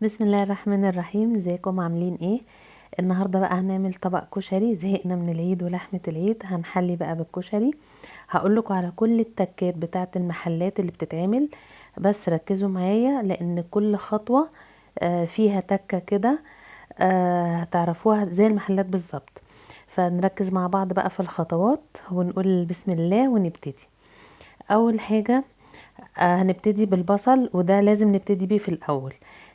بسم الله الرحمن الرحيم. ازيكم عاملين ايه؟ النهارده بقى هنعمل طبق كشري. زهقنا من العيد ولحمة العيد، هنحلي بقى بالكشري. هقول لكم على كل التكات بتاعه المحلات اللي بتتعمل، بس ركزوا معايا لان كل خطوة فيها تكة كده، هتعرفوها زي المحلات بالظبط. فنركز مع بعض بقى في الخطوات ونقول بسم الله ونبتدي. اول حاجة هنبتدي بالبصل، وده لازم نبتدي بيه في الاول.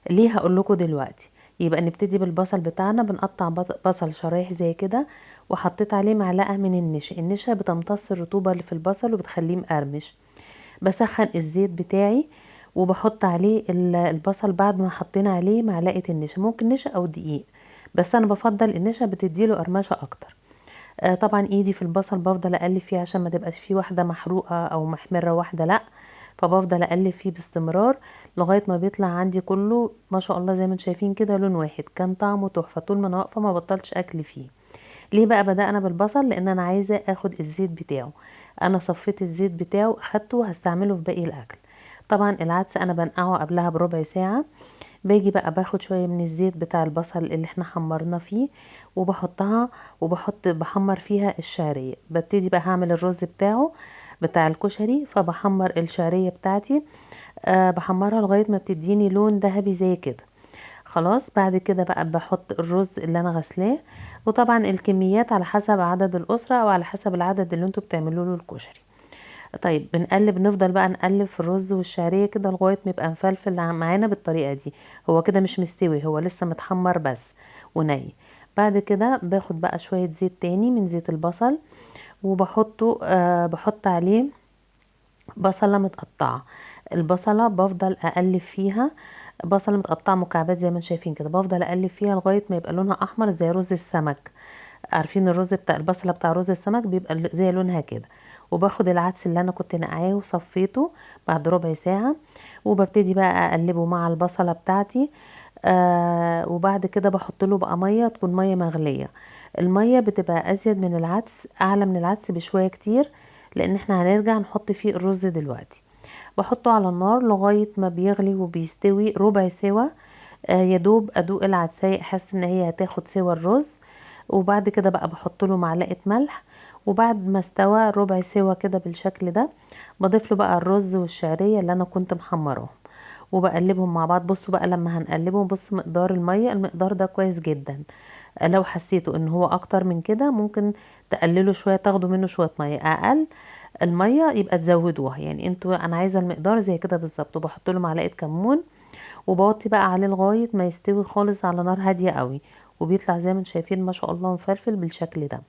ليه؟ هقول لكم دلوقتي. يبقى نبتدي بالبصل بتاعنا، بنقطع بصل شرايح زي كده، وحطيت عليه معلقه من النشا. النشا بتمتص الرطوبه اللي في البصل وبتخليه مقرمش. بسخن الزيت بتاعي وبحط عليه البصل بعد ما حطينا عليه معلقه النشا، ممكن نشا او دقيق، بس انا بفضل النشا، بتديله قرمشه اكتر. طبعا ايدي في البصل بفضل اقلب فيه عشان ما تبقاش فيه واحده محروقه او محمره واحده، لا، فبفضل اقلب فيه باستمرار لغايه ما بيطلع عندي كله ما شاء الله زي ما انتم شايفين كده لون واحد. كان طعمه تحفه، طول ما انا واقفه ما بطلش اكل فيه. ليه بقى بدأنا بالبصل؟ لان انا عايزه اخد الزيت بتاعه. انا صفيت الزيت بتاعه اخدته هستعمله في باقي الاكل. طبعا العدس انا بنقعه قبلها بربع ساعه. باجي بقى باخد شويه من الزيت بتاع البصل اللي احنا حمرنا فيه وبحطها، بحمر فيها الشعريه. ببتدي بقى هعمل الرز بتاع الكشري، فبحمر الشعريه بتاعتي. بحمرها لغايه ما بتديني لون ذهبي زي كده. خلاص بعد كده بقى بحط الرز اللي انا غسلاه، وطبعا الكميات على حسب عدد الاسره او على حسب العدد اللي انتوا بتعملوا له الكشري. طيب بنقلب، نفضل بقى نقلب في الرز والشعريه كده لغايه ما يبقى مفلفل معانا بالطريقه دي. هو كده مش مستوي، هو لسه متحمر بس وني. بعد كده باخد بقى شويه زيت تاني من زيت البصل وبحطه، بحط عليه بصله متقطعه. البصله بفضل اقلب فيها، بصله متقطعه مكعبات زي ما انتم شايفين كده، بفضل اقلب فيها لغايه ما يبقى لونها احمر زي رز السمك. عارفين الرز بتاع البصله بتاع رز السمك بيبقى زي لونها كده. وباخد العدس اللي انا كنت نقعاه وصفيته بعد ربع ساعه، وببتدي بقى اقلبه مع البصله بتاعتي. وبعد كده بحط له بقى ميه، تكون ميه مغليه. الميه بتبقى ازيد من العدس، اعلى من العدس بشويه كتير، لان احنا هنرجع نحط فيه الرز دلوقتي. بحطه على النار لغايه ما بيغلي وبيستوي ربع سوا. يدوب ادوق العدسايه احس ان هي هتاخد سوا الرز. وبعد كده بقى بحط له معلقه ملح. وبعد ما استوى ربع سوا كده بالشكل ده، بضيف له بقى الرز والشعريه اللي انا كنت محمراهم وبقلبهم مع بعض. بصوا بقى لما هنقلبهم، بص مقدار الميه، المقدار ده كويس جدا. لو حسيتوا ان هو اكتر من كده ممكن تقللوا شويه، تاخدوا منه شويه ميه اقل. الميه يبقى تزودوها، يعني انتوا، انا عايزه المقدار زي كده بالظبط. وبحط له معلقه كمون وبوطي بقى عليه لغايه ما يستوي خالص على نار هاديه قوي، وبيطلع زي ما انتم شايفين ما شاء الله مفلفل بالشكل ده.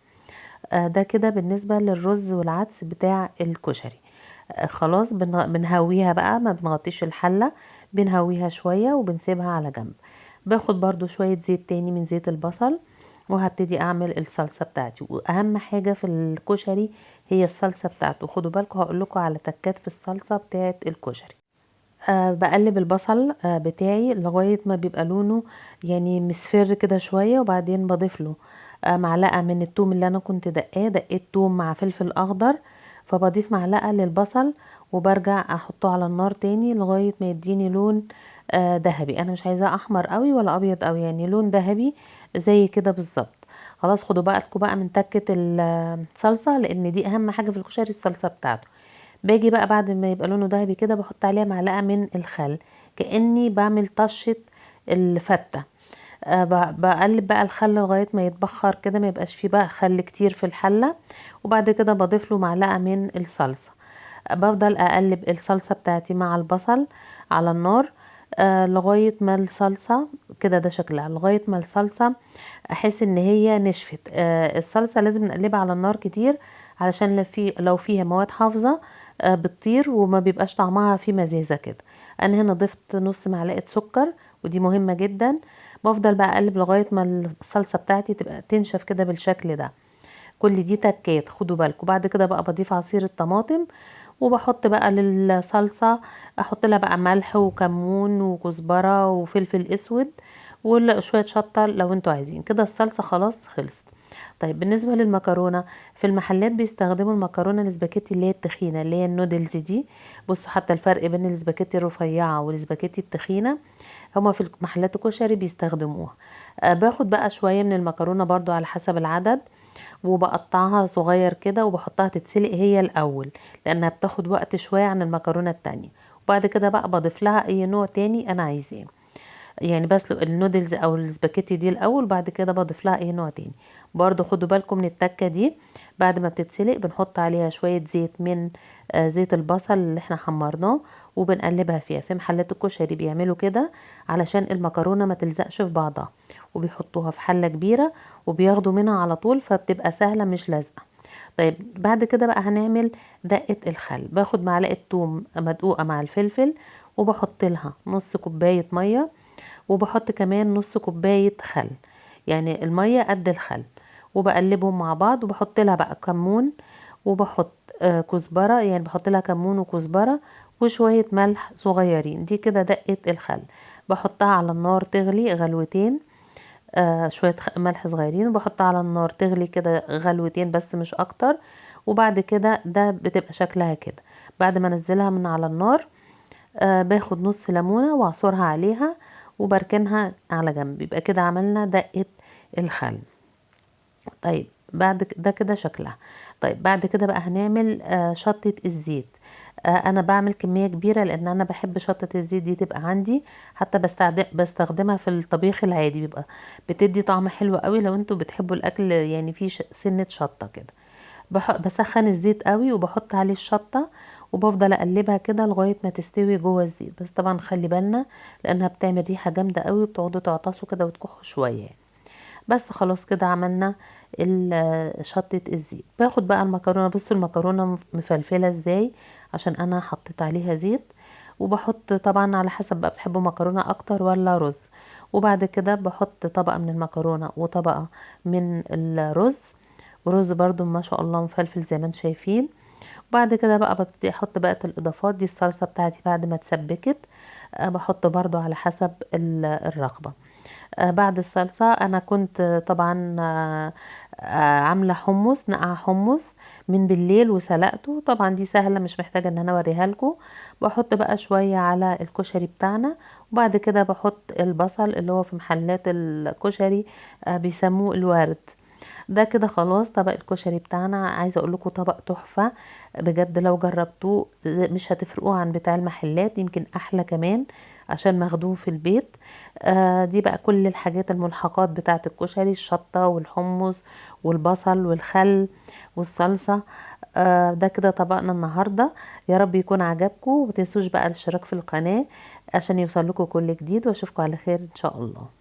ده كده بالنسبه للرز والعدس بتاع الكشري. خلاص بنهويها بقى، ما بنغطيش الحله، بنهويها شويه وبنسيبها على جنب. باخد برضو شويه زيت تاني من زيت البصل، وهبتدي اعمل الصلصه بتاعتي. واهم حاجه في الكشري هي الصلصه بتاعته. خدوا بالكم هقول لكم على تكات في الصلصه بتاعت الكشري. بقلب البصل بتاعي لغاية ما بيبقى لونه يعني مصفر كده شوية، وبعدين بضيف له معلقة من التوم اللي انا كنت دقيت توم مع فلفل اخضر. فبضيف معلقة للبصل وبرجع احطه على النار تاني لغاية ما يديني لون ذهبي. انا مش عايزاه احمر قوي ولا ابيض قوي، يعني لون ذهبي زي كده بالظبط. خلاص خدوا بالكم بقى من تكة الصلصة، لان دي اهم حاجة في الكشري، الصلصة بتاعته. باجي بقى بعد ما يبقى لونه ذهبي كده بحط عليها معلقة من الخل، كأني بعمل طشة الفتة. بقلب بقى الخل لغاية ما يتبخر كده، ما يبقاش فيه بقى خل كتير في الحلة. وبعد كده بضيف له معلقة من الصلصة. بفضل اقلب الصلصة بتاعتي مع البصل على النار لغاية ما الصلصة كده، ده شكلها لغاية ما الصلصة احس ان هي نشفت. الصلصة لازم نقلبها على النار كتير، علشان لو فيها مواد حافظة بتطير وما بيبقاش طعمها فيه مزازة كده. انا هنا ضفت نص معلقة سكر، ودي مهمة جدا. بفضل بقى اقلب لغاية ما الصلصة بتاعتي تبقى تنشف كده بالشكل ده. كل دي تكات خدوا بالكم. بعد كده بقى بضيف عصير الطماطم، وبحط بقى للصلصة، احط لها بقى ملح وكمون وكزبرة وفلفل اسود، وشويه شطه لو انتوا عايزين. كده الصلصه خلاص خلصت. طيب بالنسبه للمكرونه، في المحلات بيستخدموا المكرونه الاسباجيتي اللي هي التخينه، اللي هي النودلز دي. بصوا حتى الفرق بين الاسباجيتي الرفيعه والاسباجيتي التخينه، هما في محلات الكشري بيستخدموها. باخد بقى شويه من المكرونه برضو على حسب العدد، وبقطعها صغير كده وبحطها تتسلق هي الاول، لانها بتاخد وقت شويه عن المكرونه التانية. وبعد كده بقى بضيف لها اي نوع تاني انا عايزاه. يعني بسلق النودلز او السباكيتي دي الاول، بعد كده بضيف لها اي نوع تاني. برضو خدوا بالكم من التكه دي. بعد ما بتتسلق بنحط عليها شويه زيت من زيت البصل اللي احنا حمرناه، وبنقلبها فيها. في محلات الكشري بيعملوا كده علشان المكرونه ما تلزقش في بعضها، وبيحطوها في حله كبيره وبياخدوا منها على طول، فبتبقى سهله مش لازقه. طيب بعد كده بقى هنعمل دقة الخل. باخد معلقة توم مدقوقة مع الفلفل، وبحط لها نص كوباية مية، وبحط كمان نص كوباية خل، يعني المية قد الخل، وبقلبهم مع بعض. وبحط لها بقى كمون، وبحط كزبرة، يعني بحط لها كمون وكزبرة وشوية ملح صغيرين. دي كده دقة الخل. بحطها على النار تغلي غلوتين، شوية ملح صغيرين، وبحطها على النار تغلي كده غلوتين بس مش اكتر. وبعد كده ده بتبقى شكلها كده. بعد ما انزلها من على النار، باخد نص ليمونة واعصرها عليها وبركنها على جنب. يبقى كده عملنا دقة الخل. طيب بعد ده كده شكلها. طيب بعد كده بقى هنعمل شطة الزيت. انا بعمل كمية كبيرة لان انا بحب شطة الزيت دي تبقى عندي، حتى بستخدمها في الطبيخ العادي، بيبقى بتدي طعم حلو قوي لو انتوا بتحبوا الاكل يعني فيه سنة شطة كده. بسخن الزيت قوي وبحط عليه الشطة، وبفضل اقلبها كده لغاية ما تستوي جوه الزيت. بس طبعا خلي بالنا لانها بتعمل ريحة جامدة قوي، وبتقعدوا تعطسوا كده وتكحوا شوية يعني. بس خلاص كده عملنا شطة الزيت. باخد بقى المكرونة. بصوا المكرونة مفلفلة ازاي، عشان انا حطيت عليها زيت. وبحط طبعا على حسب بقى بتحبوا مكرونة اكتر ولا رز. وبعد كده بحط طبقة من المكرونة وطبقة من الرز، ورز برضو ما شاء الله مفلفل زي ما انتم شايفين. وبعد كده بقى ببتدي احط بقى الاضافات دي. الصلصة بتاعتي بعد ما اتسبكت بحط برضو على حسب الرغبة. بعد الصلصة انا كنت طبعا عاملة حمص، نقع حمص من بالليل وسلقته. طبعا دي سهلة مش محتاجة ان انا اوريها لكم. بحط بقى شوية على الكشري بتاعنا، وبعد كده بحط البصل اللي هو في محلات الكشري بيسموه الورد. ده كده خلاص طبق الكشري بتاعنا. عايزه اقول لكم طبق تحفه بجد، لو جربتوه مش هتفرقوه عن بتاع المحلات، يمكن احلى كمان عشان مخدوم في البيت. دي بقى كل الحاجات الملحقات بتاعه الكشري: الشطه والحمص والبصل والخل والصلصه. ده كده طبقنا النهارده. يا رب يكون عجبكم، ومتنسوش بقى الاشتراك في القناه عشان يوصل لكم كل جديد، واشوفكم على خير ان شاء الله.